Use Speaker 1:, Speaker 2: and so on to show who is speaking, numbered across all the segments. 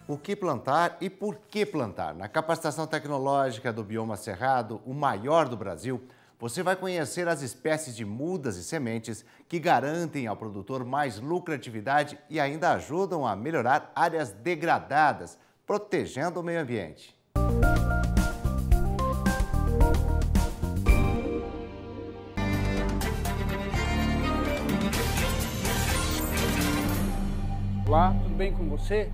Speaker 1: O que plantar e por que plantar? Na capacitação tecnológica do Bioma Cerrado, o maior do Brasil, você vai conhecer as espécies de mudas e sementes que garantem ao produtor mais lucratividade e ainda ajudam a melhorar áreas degradadas, protegendo o meio ambiente.
Speaker 2: Olá, tudo bem com você?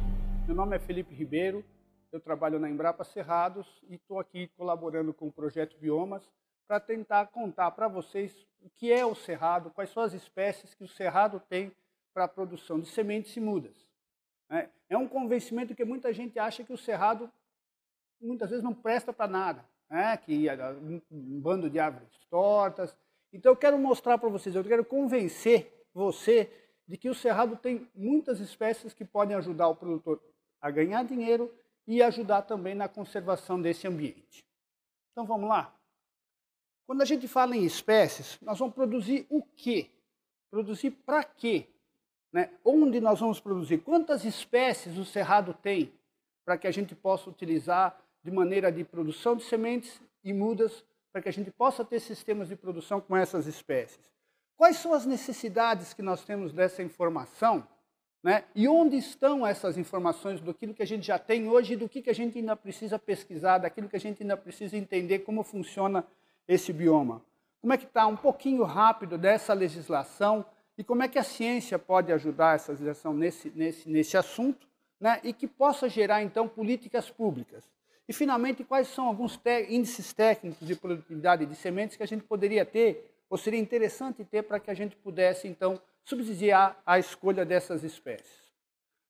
Speaker 2: Meu nome é Felipe Ribeiro, eu trabalho na Embrapa Cerrados e estou aqui colaborando com o Projeto Biomas para tentar contar para vocês o que é o cerrado, quais são as espécies que o cerrado tem para a produção de sementes e mudas. É um convencimento que muita gente acha que o cerrado muitas vezes não presta para nada, que é um bando de árvores tortas. Então eu quero mostrar para vocês, eu quero convencer você de que o cerrado tem muitas espécies que podem ajudar o produtor a ganhar dinheiro e ajudar também na conservação desse ambiente. Então vamos lá? Quando a gente fala em espécies, nós vamos produzir o quê? Produzir para quê? Onde nós vamos produzir? Quantas espécies o cerrado tem para que a gente possa utilizar de maneira de produção de sementes e mudas, para que a gente possa ter sistemas de produção com essas espécies? Quais são as necessidades que nós temos dessa informação? E onde estão essas informações do que a gente já tem hoje e do que a gente ainda precisa pesquisar, daquilo que a gente ainda precisa entender como funciona esse bioma? Como é que está um pouquinho rápido dessa legislação e como é que a ciência pode ajudar essa legislação nesse assunto, e que possa gerar, então, políticas públicas? E, finalmente, quais são alguns índices técnicos de produtividade de sementes que a gente poderia ter ou seria interessante ter para que a gente pudesse, então, subsidiar a escolha dessas espécies.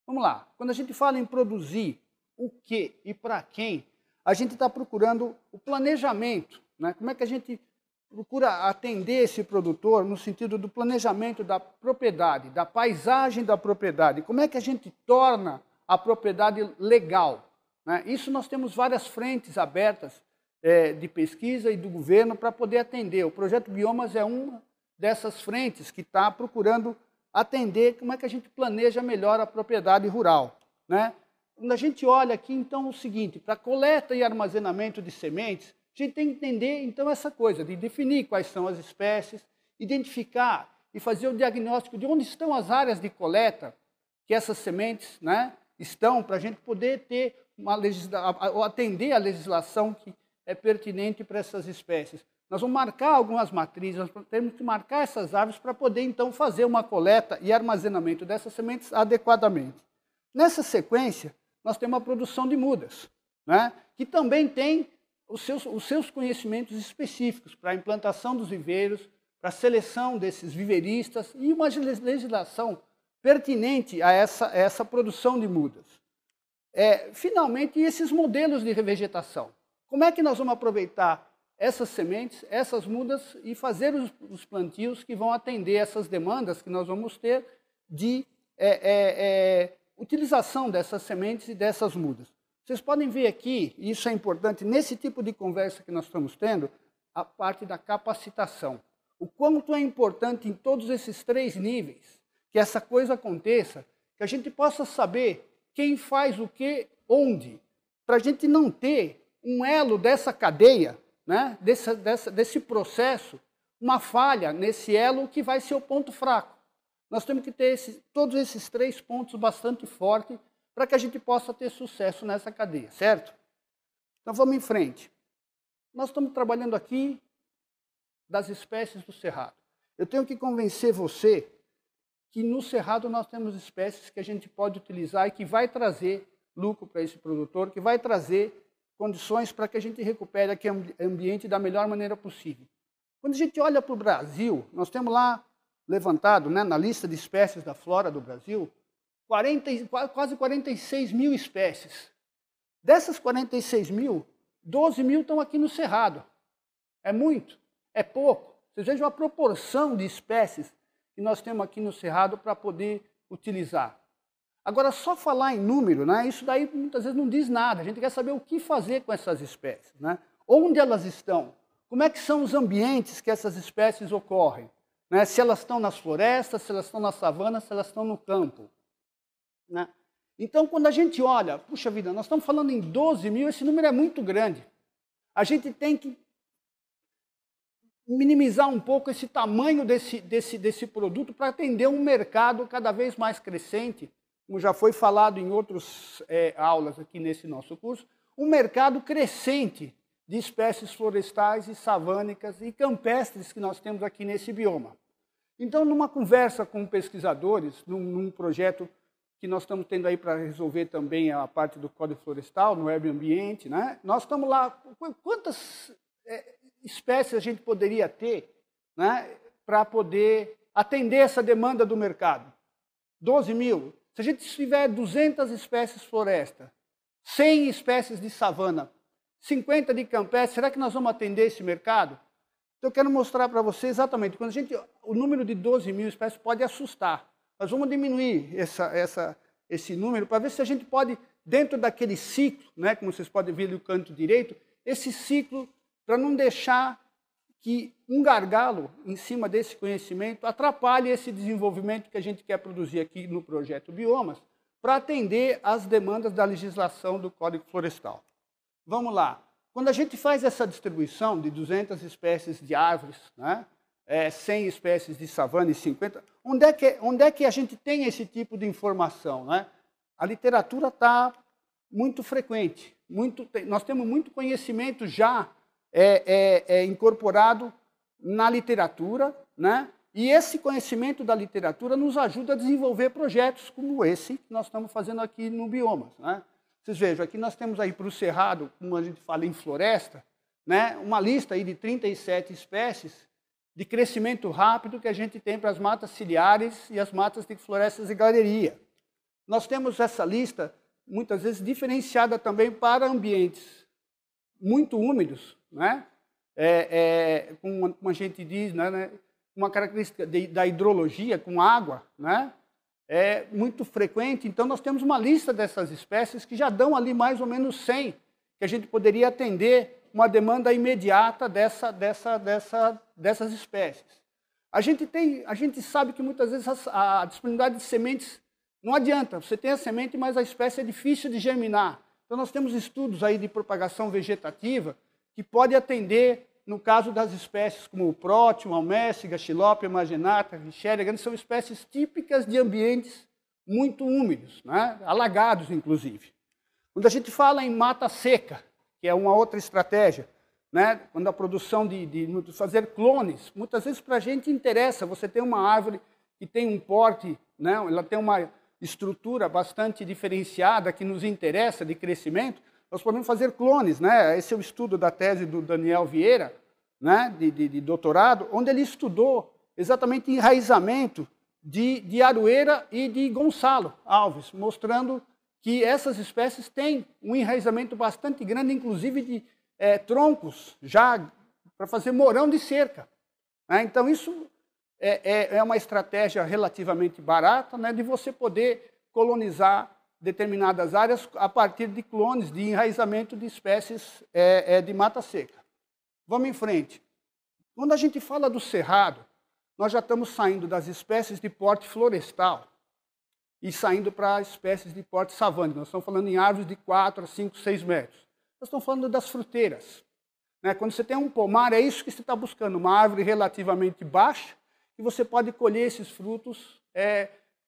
Speaker 2: Vamos lá. Quando a gente fala em produzir o que e para quem, a gente está procurando o planejamento. Como é que a gente procura atender esse produtor no sentido do planejamento da propriedade, da paisagem da propriedade? Como é que a gente torna a propriedade legal? Isso nós temos várias frentes abertas de pesquisa e do governo para poder atender. O Projeto Biomas é uma dessas frentes que está procurando atender como é que a gente planeja melhor a propriedade rural. Quando a gente olha aqui, então, o seguinte, para coleta e armazenamento de sementes, a gente tem que entender, então, essa coisa de definir quais são as espécies, identificar e fazer o diagnóstico de onde estão as áreas de coleta que essas sementes estão, para a gente poder ter ou atender a legislação que é pertinente para essas espécies. Nós vamos marcar algumas matrizes, nós temos que marcar essas árvores para poder, então, fazer uma coleta e armazenamento dessas sementes adequadamente. Nessa sequência, nós temos a produção de mudas, que também tem os seus conhecimentos específicos para a implantação dos viveiros, para a seleção desses viveiristas e uma legislação pertinente a essa produção de mudas. Finalmente, esses modelos de revegetação. Como é que nós vamos aproveitar essas sementes, essas mudas e fazer os plantios que vão atender essas demandas que nós vamos ter de utilização dessas sementes e dessas mudas? Vocês podem ver aqui, e isso é importante, nesse tipo de conversa que nós estamos tendo, a parte da capacitação. O quanto é importante em todos esses três níveis que essa coisa aconteça, que a gente possa saber quem faz o que, onde, para a gente não ter um elo dessa cadeia, desse processo, uma falha nesse elo que vai ser o ponto fraco. Nós temos que ter todos esses três pontos bastante fortes para que a gente possa ter sucesso nessa cadeia, certo? Então vamos em frente. Nós estamos trabalhando aqui das espécies do cerrado. Eu tenho que convencer você que no cerrado nós temos espécies que a gente pode utilizar e que vai trazer lucro para esse produtor, que vai trazer condições para que a gente recupere aquele ambiente da melhor maneira possível. Quando a gente olha para o Brasil, nós temos lá levantado, na lista de espécies da flora do Brasil, quase 46 mil espécies. Dessas 46 mil, 12 mil estão aqui no cerrado. É muito? É pouco? Vocês vejam a proporção de espécies que nós temos aqui no cerrado para poder utilizar. Agora, só falar em número, isso daí muitas vezes não diz nada. A gente quer saber o que fazer com essas espécies. Onde elas estão? Como é que são os ambientes que essas espécies ocorrem? Se elas estão nas florestas, se elas estão na savana, se elas estão no campo. Então, quando a gente olha, puxa vida, nós estamos falando em 12 mil, esse número é muito grande. A gente tem que minimizar um pouco esse tamanho desse produto para atender um mercado cada vez mais crescente, como já foi falado em outras aulas aqui nesse nosso curso, um mercado crescente de espécies florestais e savânicas e campestres que nós temos aqui nesse bioma. Então, numa conversa com pesquisadores, num projeto que nós estamos tendo aí para resolver também a parte do Código Florestal, no Web Ambiente, né? Nós estamos lá, quantas espécies a gente poderia ter, né, para poder atender essa demanda do mercado? 12 mil. Se a gente tiver 200 espécies floresta, 100 espécies de savana, 50 de campestre, será que nós vamos atender esse mercado? Então, eu quero mostrar para você exatamente, o número de 12 mil espécies pode assustar. Nós vamos diminuir esse número para ver se a gente pode, dentro daquele ciclo, né, como vocês podem ver no canto direito, esse ciclo, para não deixar que um gargalo em cima desse conhecimento atrapalhe esse desenvolvimento que a gente quer produzir aqui no projeto Biomas, para atender às demandas da legislação do Código Florestal. Vamos lá. Quando a gente faz essa distribuição de 200 espécies de árvores, né, 100 espécies de savana e 50, onde é que a gente tem esse tipo de informação, né? A literatura está muito frequente, nós temos muito conhecimento já incorporado na literatura, né? E esse conhecimento da literatura nos ajuda a desenvolver projetos como esse que nós estamos fazendo aqui no Biomas, né? Vocês vejam, aqui nós temos aí para o Cerrado, como a gente fala em floresta, né, uma lista aí de 37 espécies de crescimento rápido que a gente tem para as matas ciliares e as matas de florestas de galeria. Nós temos essa lista, muitas vezes, diferenciada também para ambientes muito úmidos, né? Como a gente diz, né, uma característica da hidrologia com água, né? É muito frequente, então nós temos uma lista dessas espécies que já dão ali mais ou menos 100, que a gente poderia atender uma demanda imediata dessas espécies. A gente sabe que muitas vezes a disponibilidade de sementes não adianta, você tem a semente, mas a espécie é difícil de germinar. Então nós temos estudos aí de propagação vegetativa que pode atender, no caso das espécies como o prótimo, alméciga, xilópia, marginata, richéria, são espécies típicas de ambientes muito úmidos, né? Alagados, inclusive. Quando a gente fala em mata seca, que é uma outra estratégia, né? Quando a produção de fazer clones, muitas vezes para a gente interessa, você tem uma árvore que tem um porte, né? Ela tem uma estrutura bastante diferenciada que nos interessa de crescimento, nós podemos fazer clones, né? Esse é o estudo da tese do Daniel Vieira, né? de doutorado, onde ele estudou exatamente enraizamento de aroeira e de Gonçalo Alves, mostrando que essas espécies têm um enraizamento bastante grande, inclusive de troncos, já para fazer morão de cerca. Né? Então, isso é uma estratégia relativamente barata, né, de você poder colonizar determinadas áreas a partir de clones de enraizamento de espécies de mata seca. Vamos em frente. Quando a gente fala do cerrado, nós já estamos saindo das espécies de porte florestal e saindo para espécies de porte savânico. Nós estamos falando em árvores de 4 a 5, 6 metros. Nós estamos falando das fruteiras. Né? Quando você tem um pomar, é isso que você está buscando, uma árvore relativamente baixa, e você pode colher esses frutos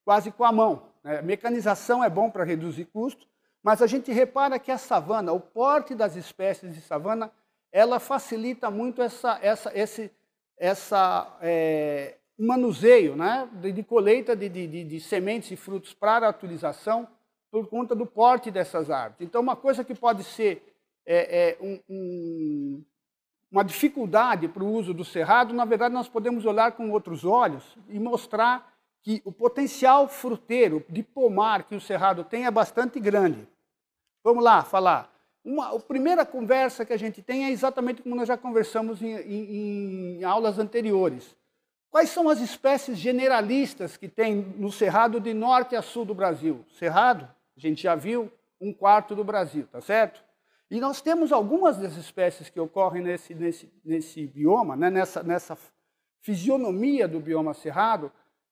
Speaker 2: quase com a mão. A mecanização é bom para reduzir custo, mas a gente repara que a savana, o porte das espécies de savana, ela facilita muito esse manuseio, né, de colheita de sementes e frutos para a utilização por conta do porte dessas árvores. Então, uma coisa que pode ser uma dificuldade para o uso do cerrado, na verdade, nós podemos olhar com outros olhos e mostrar que o potencial fruteiro de pomar que o cerrado tem é bastante grande. Vamos lá falar. A primeira conversa que a gente tem é exatamente como nós já conversamos em aulas anteriores. Quais são as espécies generalistas que tem no cerrado de norte a sul do Brasil? Cerrado, a gente já viu, 1/4 do Brasil, tá certo? E nós temos algumas das espécies que ocorrem nesse bioma, né, nessa fisionomia do bioma cerrado,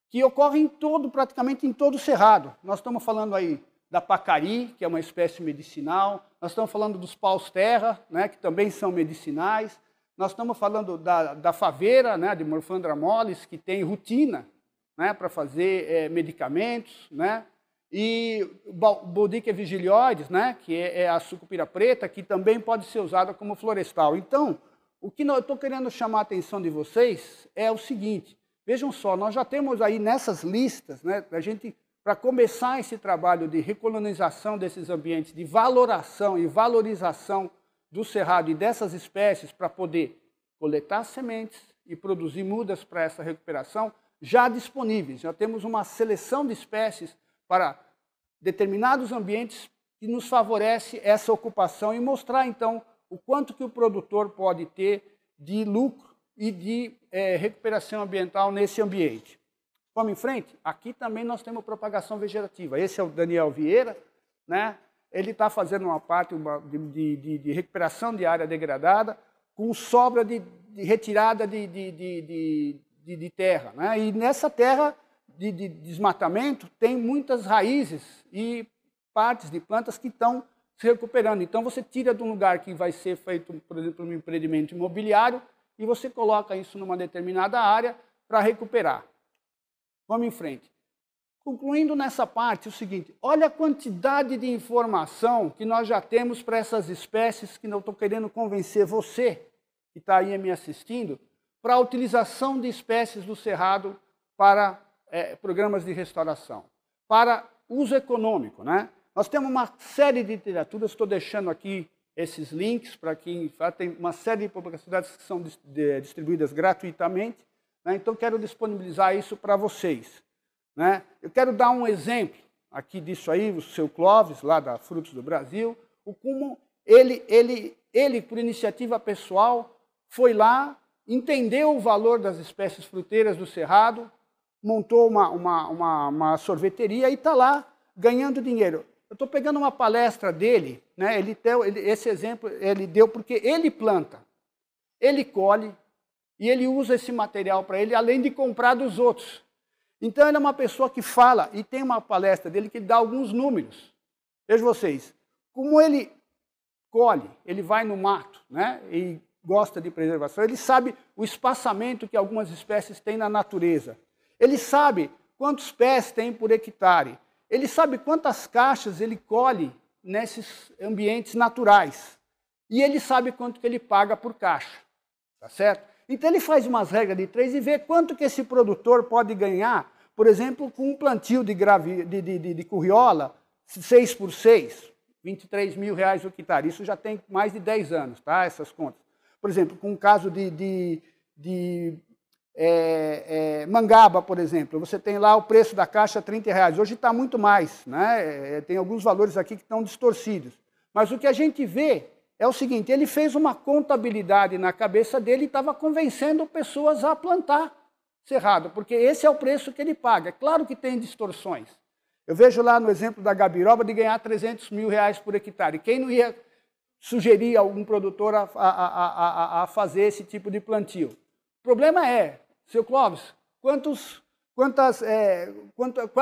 Speaker 2: que ocorrem praticamente em todo o cerrado. Nós estamos falando aí da pacari, que é uma espécie medicinal. Nós estamos falando dos paus-terra, né, que também são medicinais. Nós estamos falando da faveira, né, de Morphandra mollis, que tem rutina, né, para fazer medicamentos, né? E Boudica vigilioides, né, que é a sucupira preta, que também pode ser usada como florestal. Então, o que eu estou querendo chamar a atenção de vocês é o seguinte, vejam só, nós já temos aí nessas listas, né, para começar esse trabalho de recolonização desses ambientes, de valoração e valorização do cerrado e dessas espécies para poder coletar sementes e produzir mudas para essa recuperação, já disponíveis. Já temos uma seleção de espécies para determinados ambientes que nos favorece essa ocupação e mostrar, então, o quanto que o produtor pode ter de lucro e de recuperação ambiental nesse ambiente. Vamos em frente? Aqui também nós temos propagação vegetativa. Esse é o Daniel Vieira, né? Ele está fazendo uma parte de recuperação de área degradada com sobra de retirada de terra, né? E nessa terra de desmatamento tem muitas raízes e partes de plantas que estão se recuperando. Então você tira de um lugar que vai ser feito, por exemplo, um empreendimento imobiliário e você coloca isso numa determinada área para recuperar. Vamos em frente. Concluindo nessa parte, o seguinte, olha a quantidade de informação que nós já temos para essas espécies que não estou querendo convencer você, que está aí me assistindo, para a utilização de espécies do cerrado para programas de restauração, para uso econômico, né? Nós temos uma série de literaturas, estou deixando aqui esses links para quem tem uma série de publicações que são distribuídas gratuitamente, né? Então quero disponibilizar isso para vocês, né? Eu quero dar um exemplo aqui disso aí, o seu Clóvis, lá da Frutos do Brasil, como ele, por iniciativa pessoal, foi lá, entendeu o valor das espécies fruteiras do cerrado, montou uma sorveteria e está lá ganhando dinheiro. Eu estou pegando uma palestra dele, né? Esse exemplo ele deu porque ele planta, ele colhe e ele usa esse material para ele, além de comprar dos outros. Então ele é uma pessoa que fala, e tem uma palestra dele que ele dá alguns números. Vejam vocês, como ele colhe, ele vai no mato, né? E gosta de preservação, ele sabe o espaçamento que algumas espécies têm na natureza. Ele sabe quantos pés tem por hectare. Ele sabe quantas caixas ele colhe nesses ambientes naturais. E ele sabe quanto que ele paga por caixa. Tá certo? Então ele faz umas regras de 3 e vê quanto que esse produtor pode ganhar, por exemplo, com um plantio de curriola 6x6, 23 mil reais o hectare. Isso já tem mais de 10 anos, tá? Essas contas. Por exemplo, com o caso mangaba, por exemplo, você tem lá o preço da caixa R$30. Hoje está muito mais, né? Tem alguns valores aqui que estão distorcidos. Mas o que a gente vê é o seguinte, ele fez uma contabilidade na cabeça dele e estava convencendo pessoas a plantar cerrado, porque esse é o preço que ele paga. É claro que tem distorções. Eu vejo lá no exemplo da gabiroba de ganhar 300 mil reais por hectare. Quem não ia sugerir a algum produtor a fazer esse tipo de plantio? O problema é, seu Clóvis, qual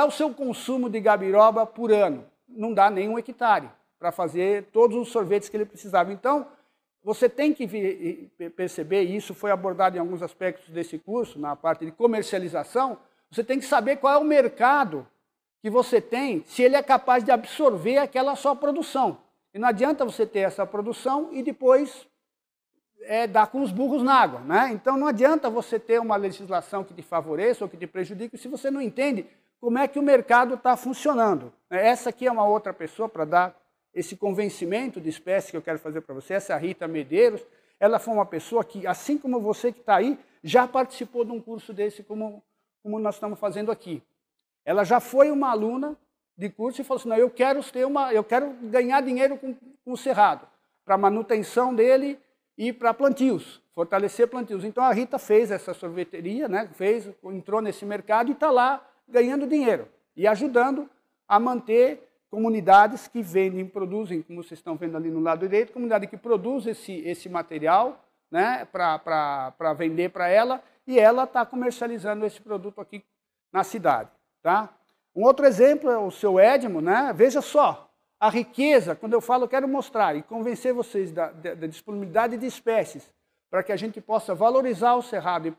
Speaker 2: é o seu consumo de gabiroba por ano? Não dá nem 1 hectare para fazer todos os sorvetes que ele precisava. Então, você tem que perceber, e isso foi abordado em alguns aspectos desse curso, na parte de comercialização, você tem que saber qual é o mercado que você tem, se ele é capaz de absorver aquela sua produção. E não adianta você ter essa produção e depois dar com os burros na água, né? Então não adianta você ter uma legislação que te favoreça ou que te prejudique se você não entende como é que o mercado está funcionando. Essa aqui é uma outra pessoa para dar esse convencimento de espécie que eu quero fazer para você, essa é a Rita Medeiros. Ela foi uma pessoa que, assim como você que está aí, já participou de um curso desse como nós estamos fazendo aqui. Ela já foi uma aluna de curso e falou assim, não, eu quero ganhar dinheiro com o cerrado, para manutenção dele e para plantios, fortalecer plantios. Então a Rita fez essa sorveteria, né, entrou nesse mercado e está lá ganhando dinheiro e ajudando a manter comunidades que vendem, produzem, como vocês estão vendo ali no lado direito, comunidade que produz esse material, né, para vender para ela, e ela está comercializando esse produto aqui na cidade. Tá? Um outro exemplo é o seu Edmo, né? Veja só, a riqueza, quando eu falo, eu quero mostrar e convencer vocês da disponibilidade de espécies, para que a gente possa valorizar o cerrado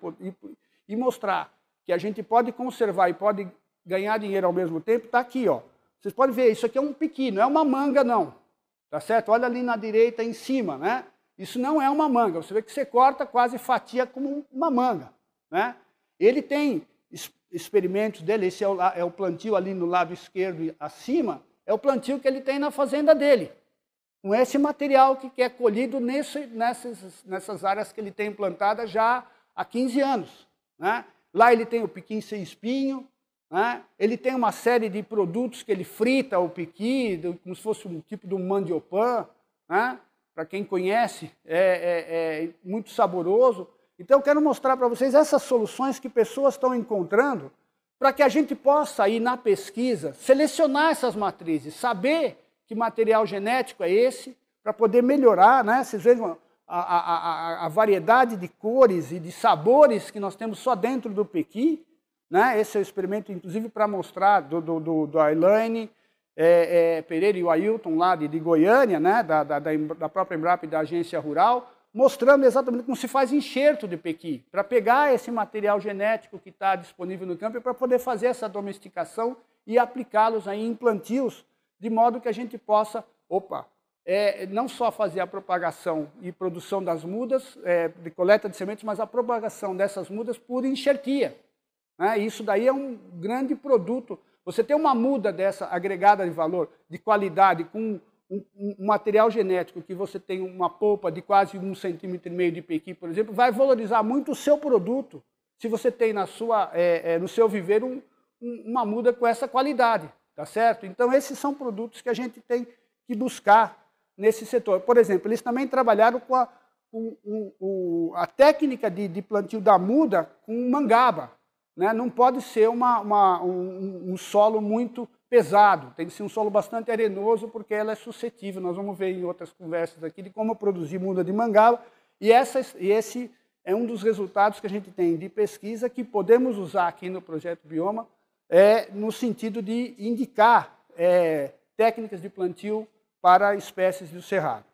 Speaker 2: e mostrar que a gente pode conservar e pode ganhar dinheiro ao mesmo tempo, está aqui, ó. Vocês podem ver, isso aqui é um piqui, não é uma manga, não. Tá certo? Olha ali na direita, em cima, né? Isso não é uma manga. Você vê que você corta, quase fatia como uma manga, né? Ele tem experimentos dele, esse é o plantio ali no lado esquerdo acima, é o plantio que ele tem na fazenda dele. Com esse material que é colhido nessas áreas que ele tem plantadas já há 15 anos, né? Lá ele tem o piqui sem espinho, né? Ele tem uma série de produtos que ele frita o piqui, como se fosse um tipo de um mandiopan, né? Para quem conhece, é muito saboroso. Então eu quero mostrar para vocês essas soluções que pessoas estão encontrando para que a gente possa ir na pesquisa, selecionar essas matrizes, saber que material genético é esse, para poder melhorar, né? Vocês vejam a variedade de cores e de sabores que nós temos só dentro do pequi, né? Esse é o experimento, inclusive, para mostrar do Elaine Pereira e o Ailton, lá de Goiânia, né? da própria Embrapa e da Agência Rural, mostrando exatamente como se faz enxerto de pequi, para pegar esse material genético que está disponível no campo e para poder fazer essa domesticação e aplicá-los aí em plantios, de modo que a gente possa, não só fazer a propagação e produção das mudas, de coleta de sementes, mas a propagação dessas mudas por enxertia. Né? Isso daí é um grande produto. Você tem uma muda dessa agregada de valor, de qualidade, com um material genético que você tem uma polpa de quase 1,5 cm de pequi, por exemplo, vai valorizar muito o seu produto se você tem no seu viveiro uma muda com essa qualidade, tá certo? Então esses são produtos que a gente tem que buscar nesse setor. Por exemplo, eles também trabalharam com a técnica de plantio da muda com mangaba, né? Não pode ser um solo muito pesado, tem que ser um solo bastante arenoso, porque ela é suscetível. Nós vamos ver em outras conversas aqui de como produzir muda de mangaba, e esse é um dos resultados que a gente tem de pesquisa que podemos usar aqui no Projeto Bioma, no sentido de indicar técnicas de plantio para espécies do cerrado.